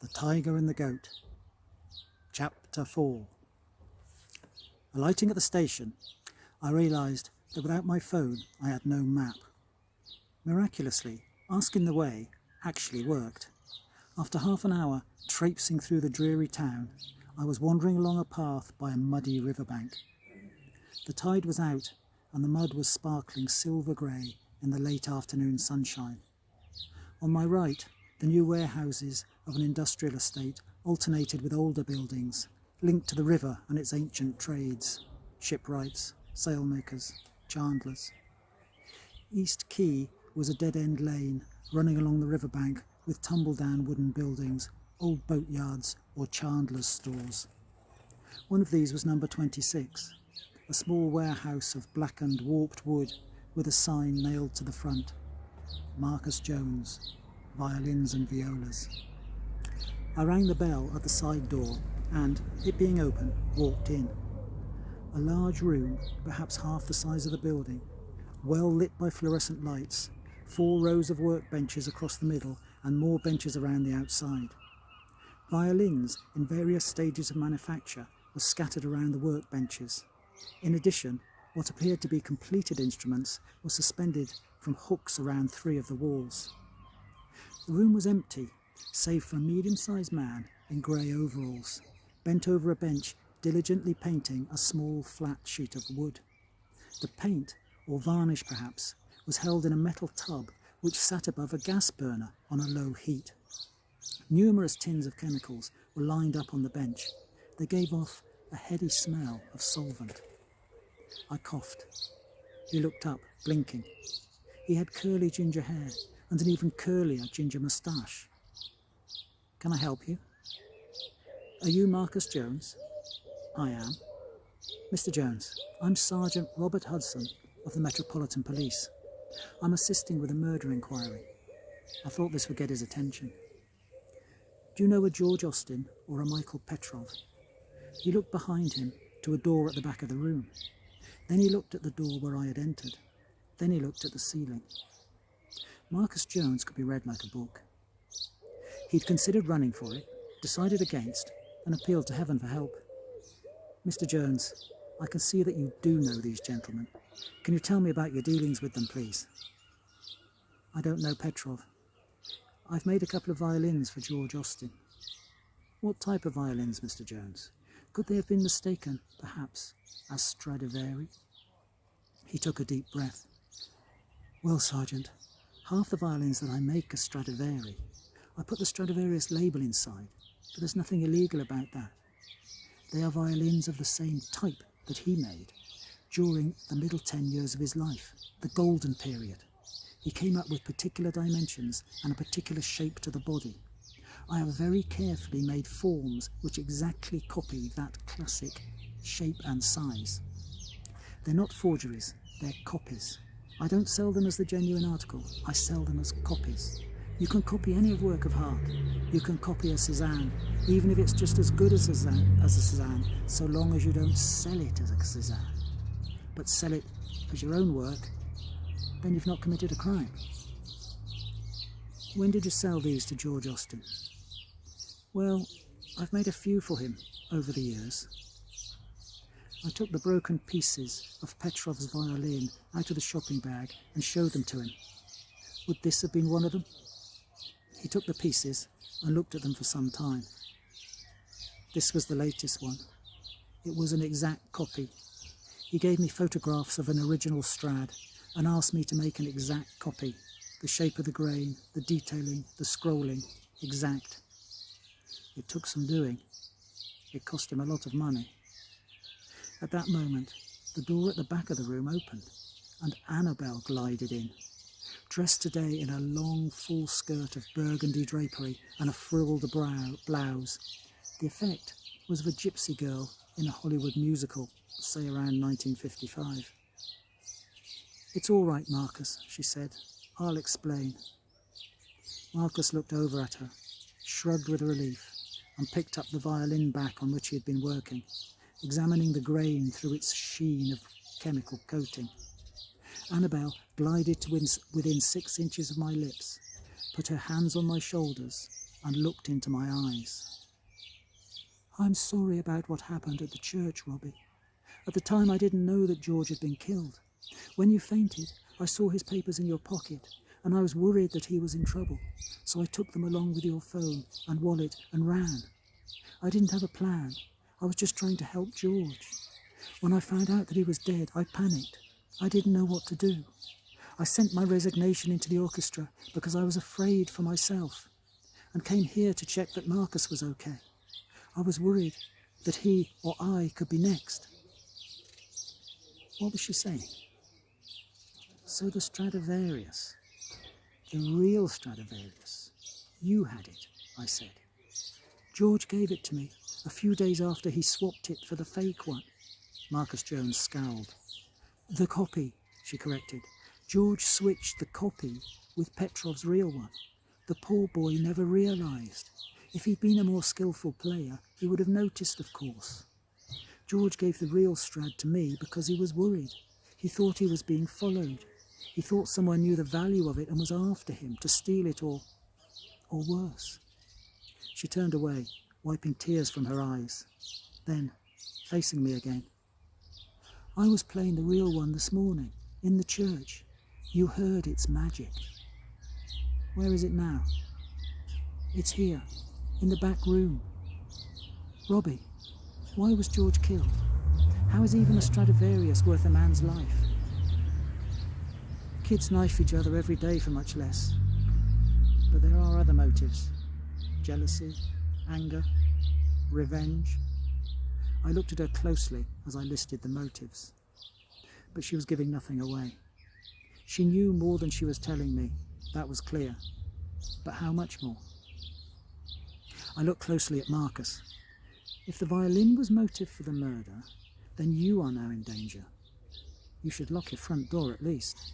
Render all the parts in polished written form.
The Tiger and the Goat. Chapter 4. Alighting at the station, I realised that without my phone I had no map. Miraculously, asking the way actually worked. After half an hour traipsing through the dreary town, I was wandering along a path by a muddy riverbank. The tide was out and the mud was sparkling silver grey in the late afternoon sunshine. On my right, the new warehouses of an industrial estate alternated with older buildings, linked to the river and its ancient trades, shipwrights, sailmakers, chandlers. East Quay was a dead-end lane running along the riverbank with tumble-down wooden buildings, old boatyards or chandlers' stores. One of these was number 26, a small warehouse of blackened, warped wood with a sign nailed to the front. Marcus Jones, violins and violas. I rang the bell at the side door and, it being open, walked in. A large room, perhaps half the size of the building, well lit by fluorescent lights, 4 rows of workbenches across the middle and more benches around the outside. Violins in various stages of manufacture were scattered around the workbenches. In addition, what appeared to be completed instruments were suspended from hooks around 3 of the walls. The room was empty, save for a medium-sized man in grey overalls, bent over a bench diligently painting a small flat sheet of wood. The paint, or varnish perhaps, was held in a metal tub which sat above a gas burner on a low heat. Numerous tins of chemicals were lined up on the bench. They gave off a heady smell of solvent. I coughed. He looked up, blinking. He had curly ginger hair and an even curlier ginger moustache. "Can I help you?" "Are you Marcus Jones?" "I am." "Mr. Jones, I'm Sergeant Robert Hudson of the Metropolitan Police. I'm assisting with a murder inquiry." I thought this would get his attention. "Do you know a George Austin or a Michael Petrov?" He looked behind him to a door at the back of the room. Then he looked at the door where I had entered. Then he looked at the ceiling. Marcus Jones could be read like a book. He'd considered running for it, decided against, and appealed to heaven for help. "Mr. Jones, I can see that you do know these gentlemen. Can you tell me about your dealings with them, please?" "I don't know Petrov. I've made a couple of violins for George Austin." "What type of violins, Mr. Jones? Could they have been mistaken, perhaps, as Stradivari?" He took a deep breath. "Well, Sergeant, half the violins that I make are Stradivari. I put the Stradivarius label inside, but there's nothing illegal about that. They are violins of the same type that he made during the middle 10 years of his life, the golden period. He came up with particular dimensions and a particular shape to the body. I have very carefully made forms which exactly copy that classic shape and size. They're not forgeries, they're copies. I don't sell them as the genuine article, I sell them as copies. You can copy any work of art. You can copy a Cézanne, even if it's just as good as a Cézanne, so long as you don't sell it as a Cézanne. But sell it as your own work, then you've not committed a crime." "When did you sell these to George Austin?" "Well, I've made a few for him over the years." I took the broken pieces of Petrov's violin out of the shopping bag and showed them to him. Would this have been one of them? He took the pieces and looked at them for some time. This was the latest one. It was an exact copy. He gave me photographs of an original Strad and asked me to make an exact copy. The shape of the grain, the detailing, the scrolling, exact. It took some doing. It cost him a lot of money. At that moment, the door at the back of the room opened and Annabelle glided in, dressed today in a long full skirt of burgundy drapery and a frilled blouse. The effect was of a gypsy girl in a Hollywood musical, say around 1955. "It's all right, Marcus," she said. "I'll explain." Marcus looked over at her, shrugged with relief, and picked up the violin back on which he had been working, examining the grain through its sheen of chemical coating. Annabelle glided to within 6 inches of my lips, put her hands on my shoulders, and looked into my eyes. "I'm sorry about what happened at the church, Robbie. At the time I didn't know that George had been killed. When you fainted, I saw his papers in your pocket, and I was worried that he was in trouble, so I took them along with your phone and wallet and ran. I didn't have a plan. I was just trying to help George. When I found out that he was dead, I panicked. I didn't know what to do. I sent my resignation into the orchestra because I was afraid for myself, and came here to check that Marcus was okay. I was worried that he or I could be next." What was she saying? So the Stradivarius, the real Stradivarius, you had it, I said. George gave it to me a few days after he swapped it for the fake one. Marcus Jones scowled. "The copy," she corrected. "George switched the copy with Petrov's real one. The poor boy never realised. If he'd been a more skillful player, he would have noticed, of course. George gave the real Strad to me because he was worried. He thought he was being followed. He thought someone knew the value of it and was after him to steal it or worse." She turned away, wiping tears from her eyes. Then, facing me again. "I was playing the real one this morning, in the church. You heard its magic." "Where is it now?" "It's here, in the back room." "Robbie, why was George killed? How is even a Stradivarius worth a man's life?" "Kids knife each other every day for much less. But there are other motives. Jealousy, anger, revenge." I looked at her closely as I listed the motives. But she was giving nothing away. She knew more than she was telling me, that was clear. But how much more? I looked closely at Marcus. "If the violin was motive for the murder, then you are now in danger. You should lock your front door at least."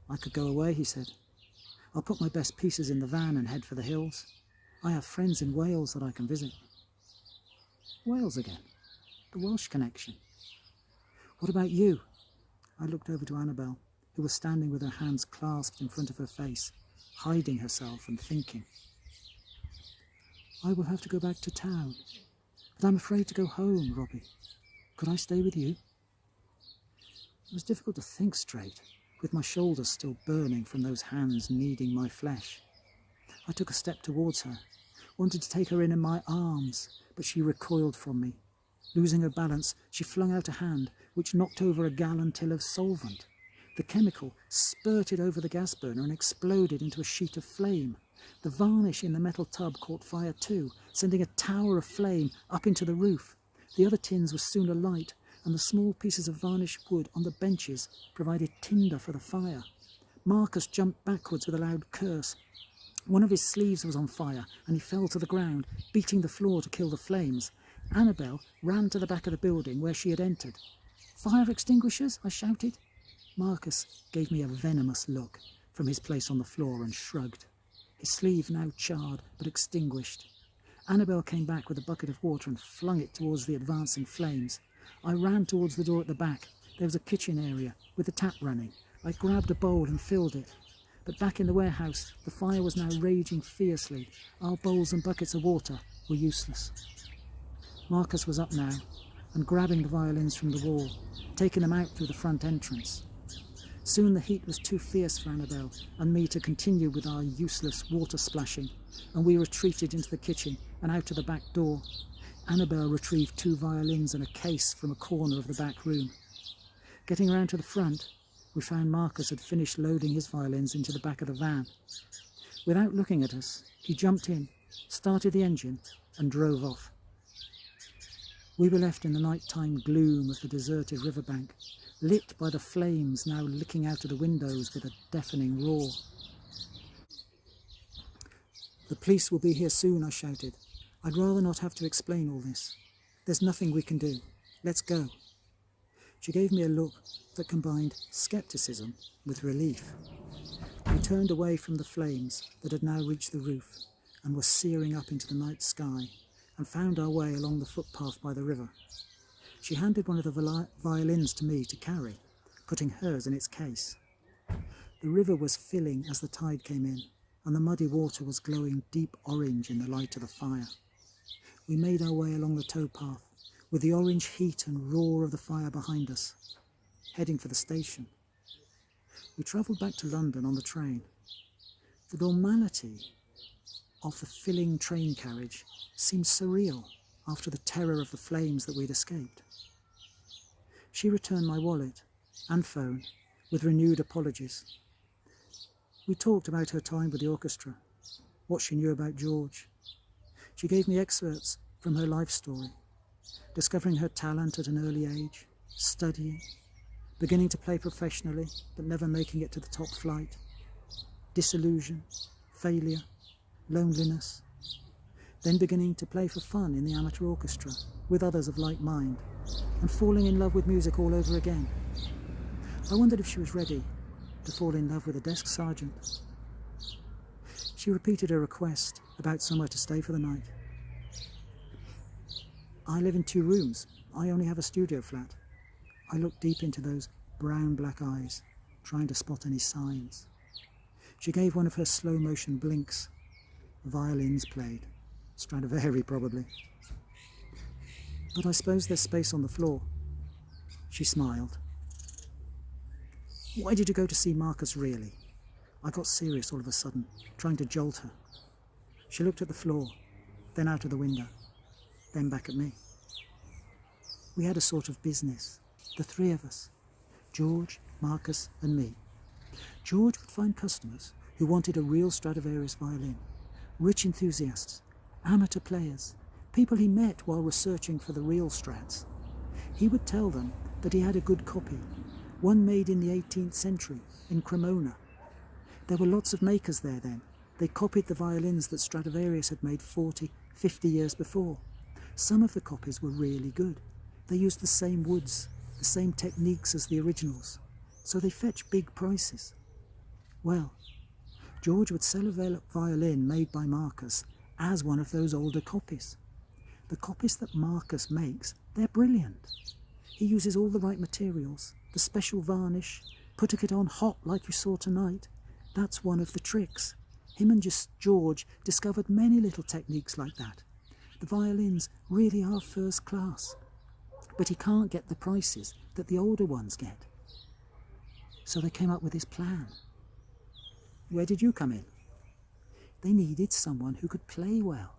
"I could go away," he said. "I'll put my best pieces in the van and head for the hills. I have friends in Wales that I can visit." Wales again? The Welsh connection. "What about you?" I looked over to Annabel, who was standing with her hands clasped in front of her face, hiding herself and thinking. "I will have to go back to town, but I'm afraid to go home, Robbie. Could I stay with you?" It was difficult to think straight, with my shoulders still burning from those hands kneading my flesh. I took a step towards her, wanted to take her in my arms, but she recoiled from me. Losing her balance, she flung out a hand, which knocked over a gallon till of solvent. The chemical spurted over the gas burner and exploded into a sheet of flame. The varnish in the metal tub caught fire too, sending a tower of flame up into the roof. The other tins were soon alight, and the small pieces of varnished wood on the benches provided tinder for the fire. Marcus jumped backwards with a loud curse. One of his sleeves was on fire, and he fell to the ground, beating the floor to kill the flames. Annabel ran to the back of the building where she had entered. "Fire extinguishers?" I shouted. Marcus gave me a venomous look from his place on the floor and shrugged. His sleeve now charred but extinguished. Annabel came back with a bucket of water and flung it towards the advancing flames. I ran towards the door at the back. There was a kitchen area with the tap running. I grabbed a bowl and filled it. But back in the warehouse, the fire was now raging fiercely. Our bowls and buckets of water were useless. Marcus was up now and grabbing the violins from the wall, taking them out through the front entrance. Soon the heat was too fierce for Annabel and me to continue with our useless water splashing, and we retreated into the kitchen and out to the back door. Annabel retrieved 2 violins and a case from a corner of the back room. Getting round to the front, we found Marcus had finished loading his violins into the back of the van. Without looking at us, he jumped in, started the engine, and drove off. We were left in the night-time gloom of the deserted riverbank, lit by the flames now licking out of the windows with a deafening roar. "The police will be here soon," I shouted. "I'd rather not have to explain all this. There's nothing we can do. Let's go." She gave me a look that combined scepticism with relief. We turned away from the flames that had now reached the roof and were searing up into the night sky, and found our way along the footpath by the river. She handed one of the violins to me to carry, putting hers in its case. The river was filling as the tide came in, and the muddy water was glowing deep orange in the light of the fire. We made our way along the towpath, with the orange heat and roar of the fire behind us, heading for the station. We travelled back to London on the train. The normality of the filling train carriage seemed surreal after the terror of the flames that we'd escaped. She returned my wallet and phone with renewed apologies. We talked about her time with the orchestra, what she knew about George. She gave me excerpts from her life story, discovering her talent at an early age, studying, beginning to play professionally but never making it to the top flight, disillusion, failure, loneliness, then beginning to play for fun in the amateur orchestra with others of like mind, and falling in love with music all over again. I wondered if she was ready to fall in love with a desk sergeant. She repeated her request about somewhere to stay for the night. I live in 2 rooms. I only have a studio flat. I looked deep into those brown-black eyes, trying to spot any signs. She gave one of her slow-motion blinks. Violins played. Stradivari, probably. But I suppose there's space on the floor. She smiled. Why did you go to see Marcus, really? I got serious all of a sudden, trying to jolt her. She looked at the floor, then out of the window, then back at me. We had a sort of business, the 3 of us, George, Marcus and me. George would find customers who wanted a real Stradivarius violin, rich enthusiasts, amateur players, people he met while researching for the real Strads. He would tell them that he had a good copy, one made in the 18th century in Cremona. There were lots of makers there then. They copied the violins that Stradivarius had made 40, 50 years before. Some of the copies were really good. They used the same woods, the same techniques as the originals, so they fetched big prices. Well, George would sell a violin made by Marcus as one of those older copies. The copies that Marcus makes, they're brilliant. He uses all the right materials, the special varnish, putting it on hot like you saw tonight. That's one of the tricks. Him and George discovered many little techniques like that. The violins really are first class, but he can't get the prices that the older ones get. So they came up with this plan. Where did you come in? They needed someone who could play well.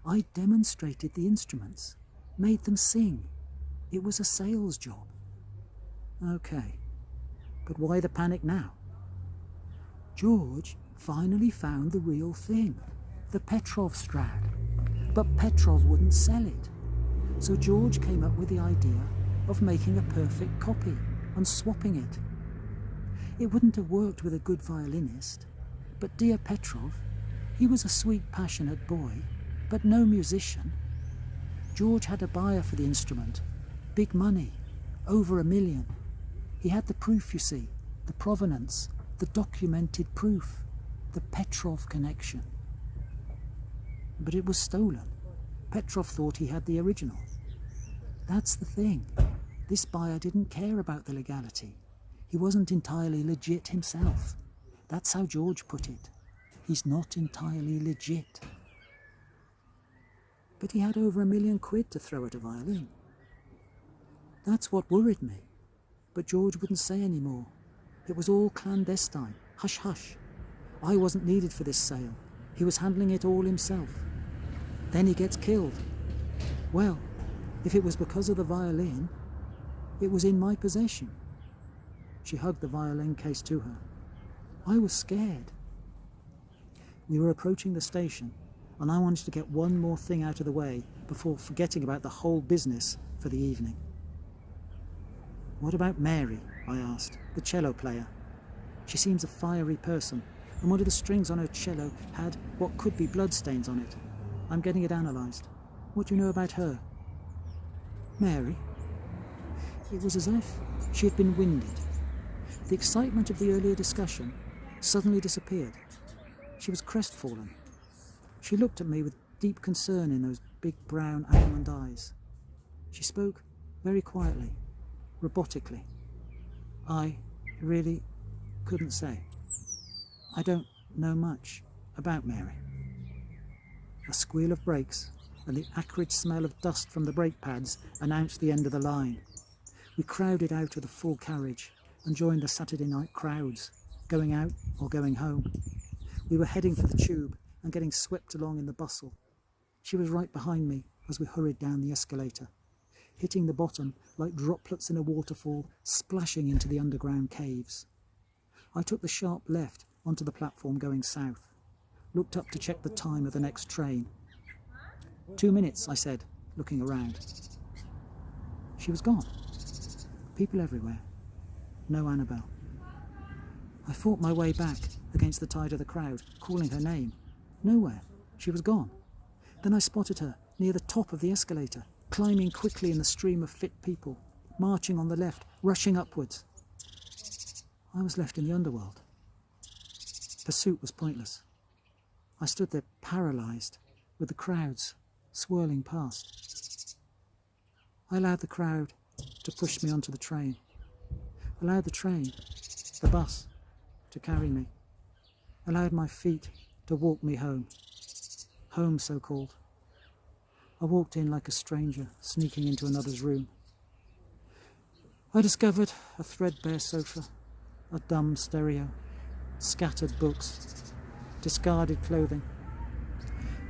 I demonstrated the instruments, made them sing. It was a sales job. Okay, but why the panic now? George finally found the real thing, the Petrov Strad, but Petrov wouldn't sell it. So George came up with the idea of making a perfect copy and swapping it. It wouldn't have worked with a good violinist, but dear Petrov, he was a sweet, passionate boy, but no musician. George had a buyer for the instrument, big money, over $1 million. He had the proof, you see, the provenance, the documented proof, the Petrov connection. But it was stolen. Petrov thought he had the original. That's the thing. This buyer didn't care about the legality. He wasn't entirely legit himself. That's how George put it. He's not entirely legit. But he had over £1 million to throw at a violin. That's what worried me. But George wouldn't say any more. It was all clandestine. Hush, hush. I wasn't needed for this sale. He was handling it all himself. Then he gets killed. Well, if it was because of the violin, it was in my possession. She hugged the violin case to her. I was scared. We were approaching the station, and I wanted to get one more thing out of the way before forgetting about the whole business for the evening. What about Mary? I asked, the cello player. She seems a fiery person, and one of the strings on her cello had what could be bloodstains on it. I'm getting it analysed. What do you know about her? Mary? It was as if she had been winded. The excitement of the earlier discussion suddenly disappeared. She was crestfallen. She looked at me with deep concern in those big brown almond eyes. She spoke very quietly, robotically. I really couldn't say. I don't know much. about Mary. A squeal of brakes and the acrid smell of dust from the brake pads announced the end of the line. We crowded out of the full carriage and joined the Saturday night crowds, going out or going home. We were heading for the tube and getting swept along in the bustle. She was right behind me as we hurried down the escalator, hitting the bottom like droplets in a waterfall, splashing into the underground caves. I took the sharp left onto the platform going south, looked up to check the time of the next train. 2 minutes, I said, looking around. She was gone. People everywhere. No Annabelle. I fought my way back against the tide of the crowd, calling her name. Nowhere. She was gone. Then I spotted her near the top of the escalator, climbing quickly in the stream of fit people, marching on the left, rushing upwards. I was left in the underworld. Pursuit was pointless. I stood there paralysed, with the crowds swirling past. I allowed the crowd to push me onto the train. Allowed the train, the bus, to carry me. Allowed my feet to walk me home. Home, so-called. I walked in like a stranger, sneaking into another's room. I discovered a threadbare sofa, a dumb stereo, scattered books, discarded clothing.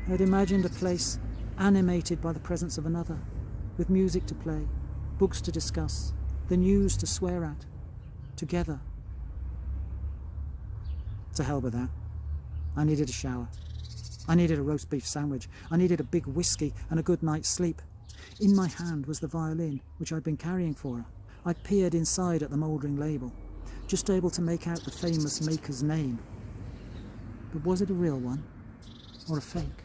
I had imagined a place animated by the presence of another, with music to play, books to discuss, the news to swear at, together. To hell with that. I needed a shower. I needed a roast beef sandwich. I needed a big whiskey and a good night's sleep. In my hand was the violin, which I'd been carrying for her. I peered inside at the mouldering label, just able to make out the famous maker's name. But was it a real one, or a fake?